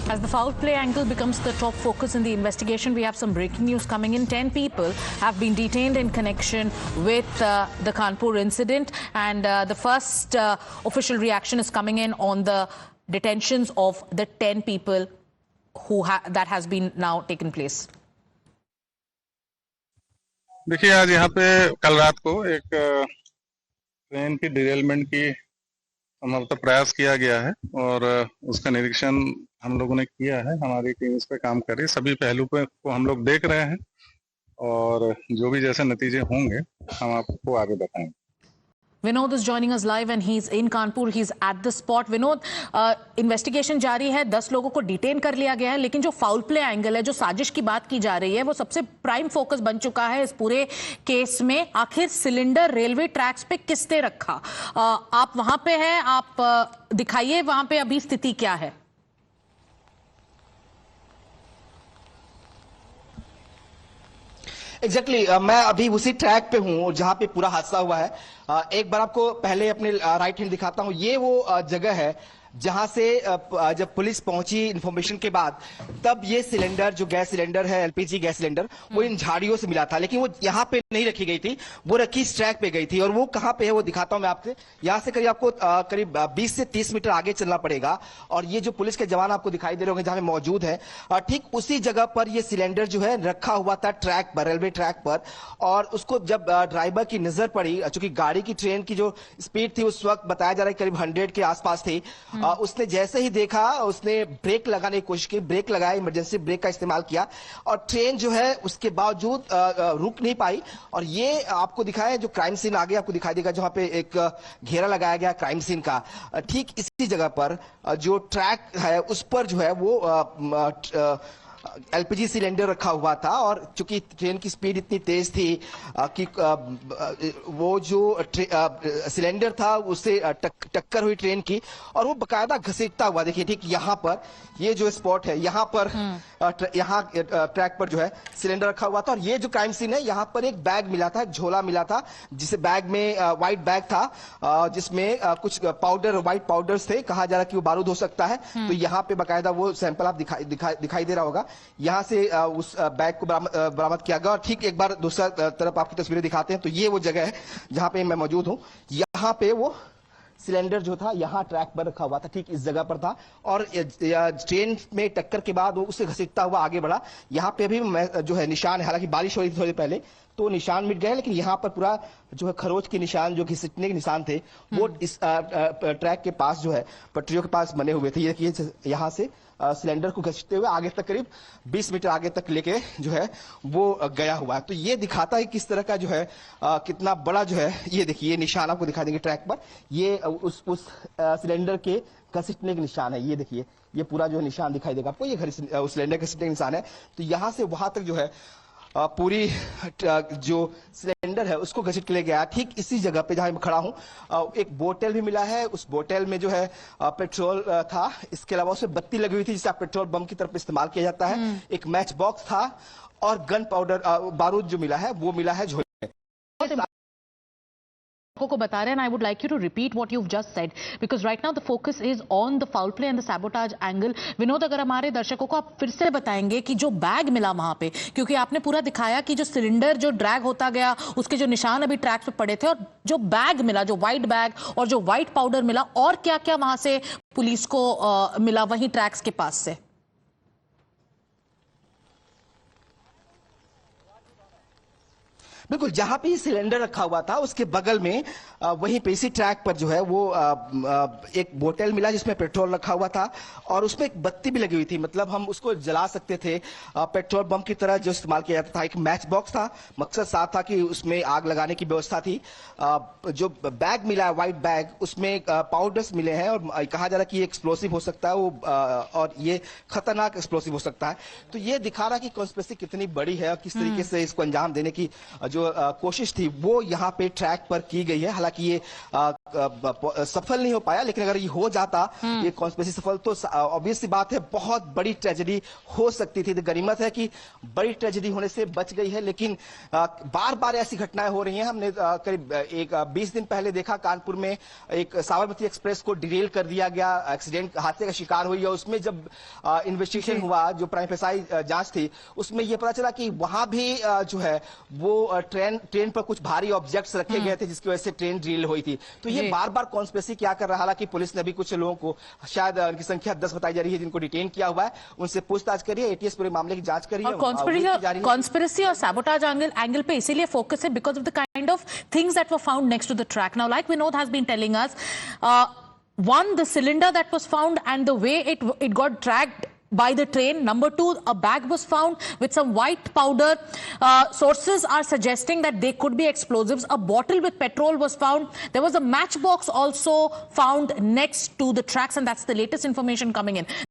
As the foul play angle becomes the top focus in the investigation, we have some breaking news coming in. 10 people have been detained in connection with the Kanpur incident, and the first official reaction is coming in on the detentions of the 10 people that has been now taken place. देखिए, आज यहाँ पे कल रात को एक train की derailment की संभवतः प्रयास किया गया है और उसका निरीक्षण हम लोगों ने किया है। हमारी टीम इस पे काम कर रही है। सभी पहलू पे को हम लोग देख रहे हैं और जो भी जैसे नतीजे होंगे हम आपको आगे बताएंगे। Vinod is joining us live and he's in Kanpur. He's at the spot. Vinod, investigation जारी है, 10 लोगों को डिटेन कर लिया गया है, लेकिन जो फाउल प्ले एंगल है, जो साजिश की बात की जा रही है, वो सबसे प्राइम फोकस बन चुका है इस पूरे केस में। आखिर सिलेंडर रेलवे ट्रैक्स पे किसने रखा? आप वहां पे हैं, आप दिखाइए वहां पे अभी स्थिति क्या है। एग्जैक्टली मैं अभी उसी ट्रैक पे हूँ जहां पे पूरा हादसा हुआ है। एक बार आपको पहले अपने राइट हैंड दिखाता हूँ। ये वो जगह है जहां से जब पुलिस पहुंची इंफॉर्मेशन के बाद, तब ये सिलेंडर, जो गैस सिलेंडर है, एलपीजी गैस सिलेंडर, वो इन झाड़ियों से मिला था, लेकिन वो यहाँ पे नहीं रखी गई थी, वो रखी इस ट्रैक पे गई थी। और वो कहाँ पे है वो दिखाता हूं मैं आपसे। यहाँ से करीब आपको करीब 20 से 30 मीटर आगे चलना पड़ेगा और ये जो पुलिस के जवान आपको दिखाई दे रहे होंगे जहां मौजूद है, ठीक उसी जगह पर ये सिलेंडर जो है रखा हुआ था ट्रैक पर, रेलवे ट्रैक पर। और उसको जब ड्राइवर की नजर पड़ी, चूंकि गाड़ी की, ट्रेन की जो स्पीड थी उस वक्त बताया जा रहा है करीब 100 के आसपास थी, उसने जैसे ही देखा उसने ब्रेक लगाने की कोशिश की, ब्रेक लगाया, इमरजेंसी ब्रेक का इस्तेमाल किया और ट्रेन जो है उसके बावजूद रुक नहीं पाई। और ये आपको दिखाया जो क्राइम सीन आगे आपको दिखाई देगा, जहां पे एक घेरा लगाया गया क्राइम सीन का, ठीक इसी जगह पर जो ट्रैक है उस पर जो है वो एलपीजी सिलेंडर रखा हुआ था। और चूंकि ट्रेन की स्पीड इतनी तेज थी कि वो जो सिलेंडर था उससे टक्कर हुई ट्रेन की और वो बकायदा घसीटता हुआ, देखिए ठीक यहाँ पर, ये जो स्पॉट है यहाँ पर, यहाँ ट्रैक पर जो है सिलेंडर रखा हुआ था। और ये जो क्राइम सीन है, यहाँ पर एक बैग मिला था, एक झोला मिला था, जिसे बैग में व्हाइट बैग था जिसमें कुछ पाउडर, व्हाइट पाउडर्स थे। कहा जा रहा कि वो बारूद हो सकता है, तो यहाँ पे बकायदा वो सैंपल आप दिखाई दे रहा होगा। यहां से उस बैग को बरामद किया गया। और ठीक एक बार दूसरा तरफ आपकी तस्वीरें दिखाते हैं, तो ये वो जगह है जहां पे मैं मौजूद हूं। यहां पे वो सिलेंडर जो था यहाँ ट्रैक पर रखा हुआ था, ठीक इस जगह पर था और ट्रेन में टक्कर के बाद वो उससे घसीटता हुआ आगे बढ़ा। यहाँ पे भी जो है निशान है, हालांकि बारिश हो रही थी थोड़ी पहले तो निशान मिट गए, लेकिन यहाँ पर पूरा जो है खरोच के निशान, जो घसीटने के निशान थे, वो इस ट्रैक के पास जो है पटरियों के पास बने हुए थे। ये देखिए यहाँ से सिलेंडर को घसीटते हुए आगे तक करीब 20 मीटर आगे तक लेके जो है वो गया हुआ है। तो ये दिखाता है किस तरह का जो है कितना बड़ा जो है, ये देखिए ये निशान आपको दिखा देंगे ट्रैक पर, ये उस सिलेंडर के घसीटने के निशान है। ये देखिए ये पूरा जो निशान दिखाई देगा आपको, ये सिलेंडर घसीटने के निशान है। तो यहां से वहां तक जो है पूरी जो सिलेंडर है उसको घसीट के ले गया। ठीक इसी जगह पे जहां मैं खड़ा हूं एक बोतल भी मिला है। उस बोतल में जो है पेट्रोल था, इसके अलावा उसमें बत्ती लगी हुई थी जिसे पेट्रोल बम की तरफ इस्तेमाल किया जाता है। एक मैच बॉक्स था और गन पाउडर, बारूद जो मिला है वो मिला है झोले में। को बता रहे हैं, I would like you to repeat what you just said because right now the focus is on the foul play and the sabotage angle. Vinod, अगर हमारे दर्शकों को आप फिर से बताएंगे कि जो बैग मिला वहां पे, क्योंकि आपने पूरा दिखाया कि जो सिलेंडर जो ड्रैग होता गया उसके जो निशान अभी ट्रैक पे पड़े थे, और जो बैग मिला, जो व्हाइट बैग और जो व्हाइट पाउडर मिला, और क्या क्या वहां से पुलिस को मिला वहीं ट्रैक्स के पास से। बिल्कुल, जहां पे सिलेंडर रखा हुआ था उसके बगल में वहीं पे इसी ट्रैक पर जो है वो एक बोतल मिला जिसमें पेट्रोल रखा हुआ था और उसमें एक बत्ती भी लगी हुई थी, मतलब हम उसको जला सकते थे, पेट्रोल बम की तरह जो इस्तेमाल किया जाता था। एक मैच बॉक्स था, मकसद साफ था कि उसमें आग लगाने की व्यवस्था थी। जो बैग मिला है, व्हाइट बैग, उसमें पाउडर्स मिले हैं और कहा जा रहा है कि ये एक्सप्लोसिव हो सकता है वो, और ये खतरनाक एक्सप्लोसिव हो सकता है। तो ये दिखा रहा कि कॉन्स्पिरेसी कितनी बड़ी है और किस तरीके से इसको अंजाम देने की जो कोशिश थी वो यहाँ पे ट्रैक पर की गई है। हालांकि ये सफल नहीं हो पाया, लेकिन अगर ये हो जाता ये कॉन्स्पिरेसी सफल, तो ऑब्वियस सी बात है बहुत बड़ी ट्रेजेडी हो सकती थी। तो गनीमत है कि बड़ी ट्रेजेडी होने से बच गई है, लेकिन बार बार ऐसी घटनाएं हो रही हैं। हमने करीब 20 दिन पहले देखा कानपुर में एक साबरमती एक्सप्रेस को डिरेल कर दिया गया, एक्सीडेंट हादसे का शिकार हुई है। उसमें जब इन्वेस्टिगेशन हुआ, जो प्राइम फेसाई जांच थी, उसमें यह पता चला कि वहां भी जो है वो ट्रेन पर कुछ भारी ऑब्जेक्ट्स रखे गए थे, जिसकी वजह से ट्रेन डिरेल हुई थी। तो ये बार बार कॉन्स्पिरेसी क्या कर रहा है। हालांकि पुलिस ने अभी कुछ लोगों को, शायद उनकी संख्या 10 बताई जा रही है, जिनको डिटेन किया हुआ है, उनसे पूछताछ करी है। एटीएस पूरे मामले की जांच करी है। कॉन्स्पिरेसी और सैबोटाज एंगल पे इसीलिए फोकस है because of the kind of things that were found next to the track. Now like Vinod has been telling us, one, the cylinder that was found and the way it got dragged by the train. Number two, a bag was found with some white powder. Sources are suggesting that they could be explosives. A bottle with petrol was found. There was a matchbox also found next to the tracks, and that's the latest information coming in.